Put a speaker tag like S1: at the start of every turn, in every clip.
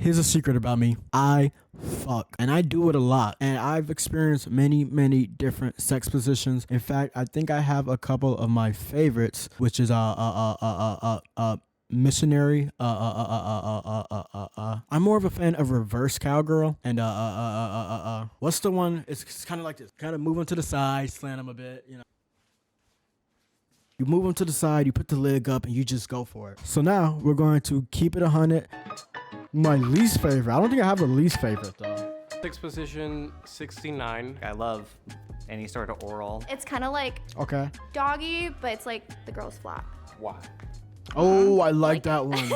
S1: Here's a secret about me. I fuck. And I do it a lot. And I've experienced many different sex positions. In fact, I think I have a couple of my favorites, which is missionary. I'm more of a fan of reverse cowgirl. And what's the one? It's kind of like this. Kind of move them to the side, slant them a bit, you know. You move them to the side, you put the leg up, and you just go for it. So now we're going to keep it 100. My least favorite. I don't think I have a least favorite though.
S2: Sixth position, 69.
S3: I love any sort of oral.
S4: It's kind of like doggy, but it's like the girl's flat.
S2: Why?
S1: Oh, I like that one.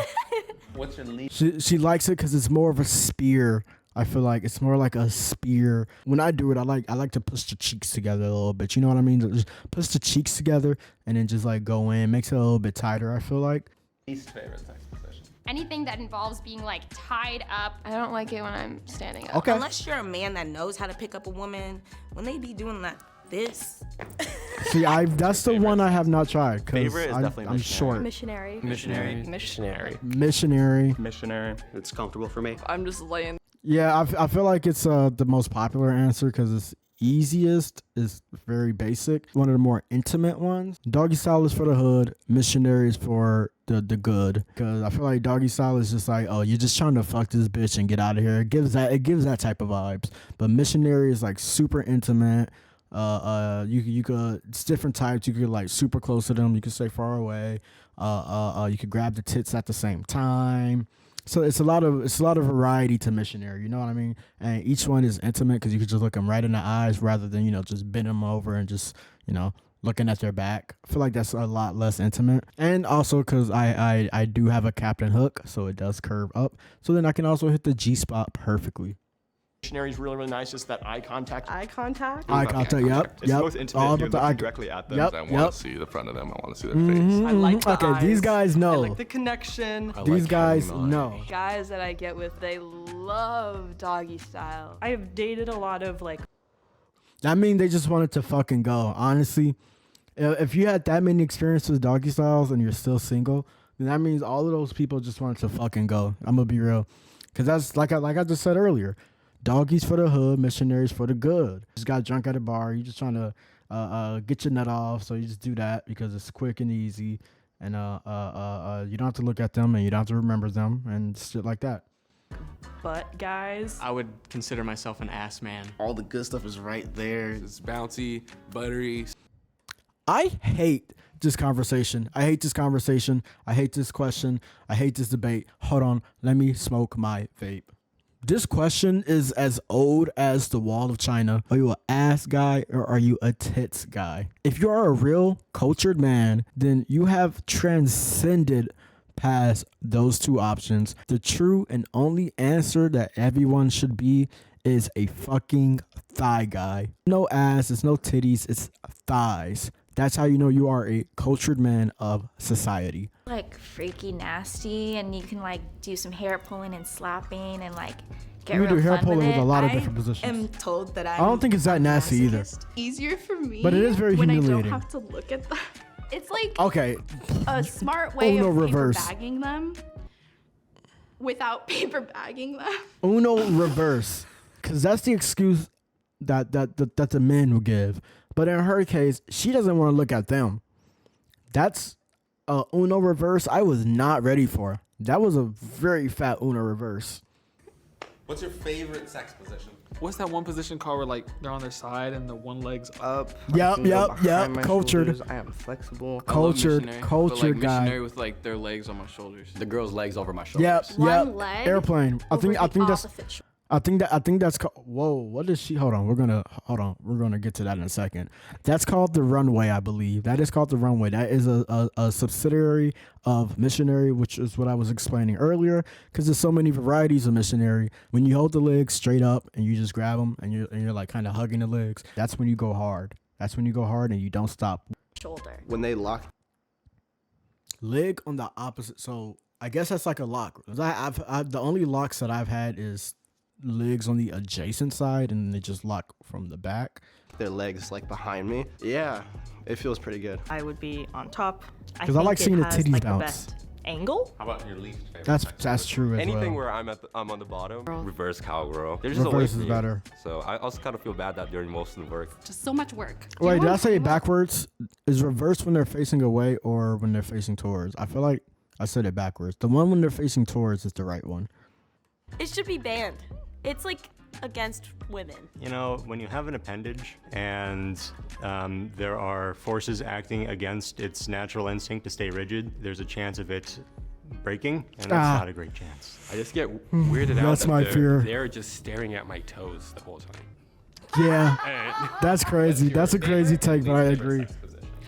S2: What's your least?
S1: She likes it because it's more of a spear. I feel like it's more like a spear. When I do it, I like to push the cheeks together a little bit. You know what I mean? Just push the cheeks together and then just like go in. Makes it a little bit tighter, I feel like.
S2: Least favorite sex position.
S5: Anything that involves being like tied up.
S6: I don't like it when I'm standing up.
S1: Okay.
S7: Unless you're a man that knows how to pick up a woman, when they be doing this.
S1: See, that's the one I have not tried.
S3: Favorite is definitely
S1: I'm short.
S4: Missionary.
S1: Missionary.
S3: It's comfortable for me.
S6: I'm just laying.
S1: Yeah, I feel like it's the most popular answer because it's easiest, is very basic. One of the more intimate ones. Doggy style is for the hood. Missionary is for the good. Because I feel like doggy style is just like, oh, you're just trying to fuck this bitch and get out of here. It gives that type of vibes. But missionary is like super intimate. You could, it's different types. You could like super close to them. You could stay far away. You could grab the tits at the same time. So it's a lot of variety to missionary, you know what I mean? And each one is intimate because you could just look them right in the eyes rather than, you know, just bend them over and just, you know, looking at their back. I feel like that's a lot less intimate. And also because I do have a Captain Hook, so it does curve up. So then I can also hit the G-spot perfectly.
S8: Missionary is really nice. Just that eye contact.
S6: Eye contact?
S1: Eye contact, yep.
S9: It's the most intimate if you're looking directly at them.
S1: Yep,
S9: I want to see the front of them. I want to see their face.
S6: I like the eyes.
S1: These guys know.
S6: I like the connection.
S1: These guys know.
S6: Guys that I get with, they love doggy style.
S7: I have dated a lot of like.
S1: That means they just wanted to fucking go. Honestly, if you had that many experiences with doggy styles and you're still single, then that means all of those people just wanted to fucking go. I'm gonna be real, because that's like I just said earlier. Doggies for the hood, missionaries for the good. Just got drunk at a bar. You just trying to get your nut off, so you just do that because it's quick and easy, and you don't have to look at them and you don't have to remember them and shit like that.
S7: But guys,
S2: I would consider myself an ass man.
S10: All the good stuff is right there.
S2: It's bouncy, buttery.
S1: I hate this conversation. I hate this conversation. I hate this question. I hate this debate. Hold on, let me smoke my vape. This question is as old as the wall of China. Are you an ass guy or are you a tits guy? If you are a real cultured man, then you have transcended past those two options. The true and only answer that everyone should be is a fucking thigh guy. No ass, it's no titties, it's thighs. That's how you know you are a cultured man of society.
S4: Like freaky nasty, and you can like do some hair pulling and slapping and like get
S1: You
S4: real
S1: can do hair
S4: fun
S1: pulling
S4: with
S1: with
S4: it.
S1: a lot of different positions.
S7: I'm told that
S1: I don't think it's that nasty either.
S6: Easier for me.
S1: But it is very
S6: when
S1: humiliating.
S6: I don't have to look at them.
S4: It's like
S1: Okay.
S4: a smart way
S1: Uno
S4: of
S1: reverse.
S4: paper bagging them without paper bagging them.
S1: Uno reverse. Because that's the excuse that the men will give. But in her case, she doesn't want to look at them. That's a Uno reverse I was not ready for. That was a very fat Uno reverse.
S2: What's your favorite sex position?
S11: What's that one position called where like they're on their side and the one leg's up?
S1: Yep. Cultured.
S10: I am flexible.
S1: Cultured guy.
S2: Missionary with like their legs on my shoulders.
S3: The girl's legs over my shoulders.
S4: One leg
S1: Airplane. I think that's.
S4: opposite shoulder.
S1: I think that's called. Whoa, what is she? Hold on, we're gonna get to that in a second. That's called the runway, I believe. That is called the runway. That is a subsidiary of missionary, which is what I was explaining earlier. Because there's so many varieties of missionary. When you hold the legs straight up and you just grab them and you're like kind of hugging the legs, that's when you go hard. That's when you go hard and you don't stop.
S4: Shoulder.
S10: When they lock.
S1: Leg on the opposite. So I guess that's like a lock. I've the only locks that I've had is legs on the adjacent side and they just lock from the back.
S10: Their legs like behind me. Yeah, it feels pretty good.
S7: I would be on top.
S1: Because I like seeing the titties
S7: like
S1: bounce.
S7: the best
S12: Angle?
S9: How about your least favorite?
S1: That's true as
S13: Anything
S1: well.
S13: where I'm on the bottom. Reverse cowgirl. There's just a
S1: Reverse
S13: way for
S1: is
S13: you.
S1: better.
S13: So I also kind of feel bad that they're most in the work.
S14: Just so much work.
S1: Wait, did I say it backwards? Is reverse when they're facing away or when they're facing towards? I feel like I said it backwards. The one when they're facing towards is the right one.
S12: It should be banned. It's like against women.
S15: You know, when you have an appendage and there are forces acting against its natural instinct to stay rigid, there's a chance of it breaking, and that's not a great chance.
S16: I just get weirded out.
S1: That's my fear.
S16: They're just staring at my toes the whole time.
S1: Yeah, that's crazy. That's a crazy take, but I agree.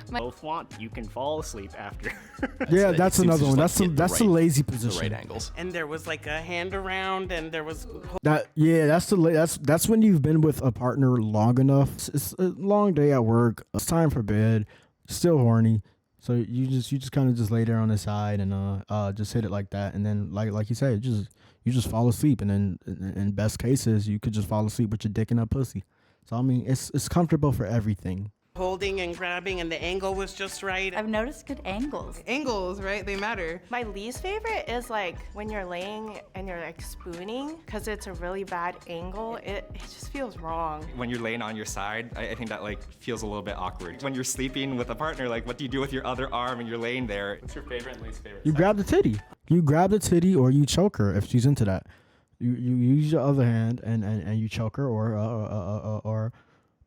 S3: Both want, you can fall asleep after.
S1: Yeah, that's another one. That's the lazy
S9: The
S1: position.
S9: right angles.
S17: And there was like a hand around, and there was.
S1: That's when you've been with a partner long enough. It's a long day at work. It's time for bed. Still horny, so you just kind of just lay there on the side and just hit it like that, and then like you said, you just fall asleep, and then in best cases you could just fall asleep with your dick in a pussy. So I mean, it's comfortable for everything.
S17: Holding and grabbing, and the angle was just right.
S6: I've noticed good angles.
S18: Angles, right? They matter.
S12: My least favorite is like when you're laying and you're like spooning because it's a really bad angle. It just feels wrong.
S3: When you're laying on your side, I think that like feels a little bit awkward. When you're sleeping with a partner, like what do you do with your other arm and you're laying there?
S16: What's your favorite and least favorite?
S1: You grab the titty. You grab the titty, or you choke her if she's into that. You use your other hand and you choke her, or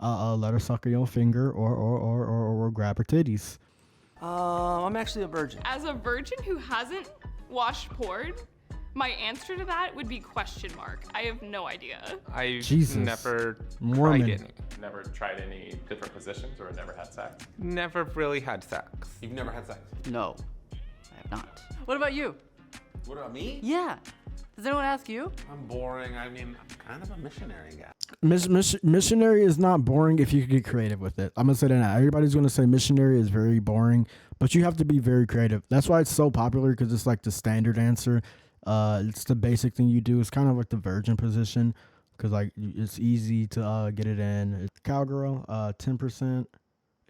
S1: let her suck your finger, or grab her titties.
S3: I'm actually a virgin.
S5: As a virgin who hasn't watched porn, my answer to that would be question mark. I have no idea.
S16: I've
S1: Jesus.
S16: never
S1: Mormon.
S16: tried any.
S9: Never tried any different positions or never had sex?
S16: Never really had sex.
S9: You've never had sex?
S6: No, I have not.
S14: What about you?
S9: What about me?
S14: Yeah. Does anyone ask you?
S9: I'm boring. I mean, I'm kind of a missionary guy.
S1: Missionary is not boring if you could get creative with it. I'm gonna say that now. Everybody's gonna say missionary is very boring, but you have to be very creative. That's why it's so popular, because it's like the standard answer. It's the basic thing you do. It's kind of like the virgin position, because like it's easy to get it in. It's cowgirl, 10%.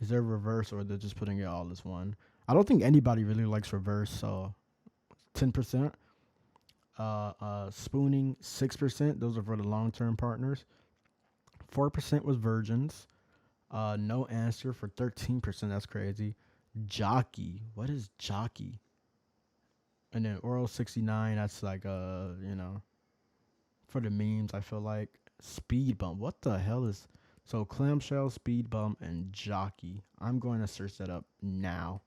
S1: Is there reverse, or they're just putting it all as one? I don't think anybody really likes reverse, so 10%. Spooning, 6%. Those are for the long-term partners. 4% was virgins. No answer for 13%. That's crazy. Jockey. What is jockey? And then oral 69. That's like for the memes. I feel like speed bump. What the hell is? So clamshell, speed bump, and jockey. I'm going to search that up now.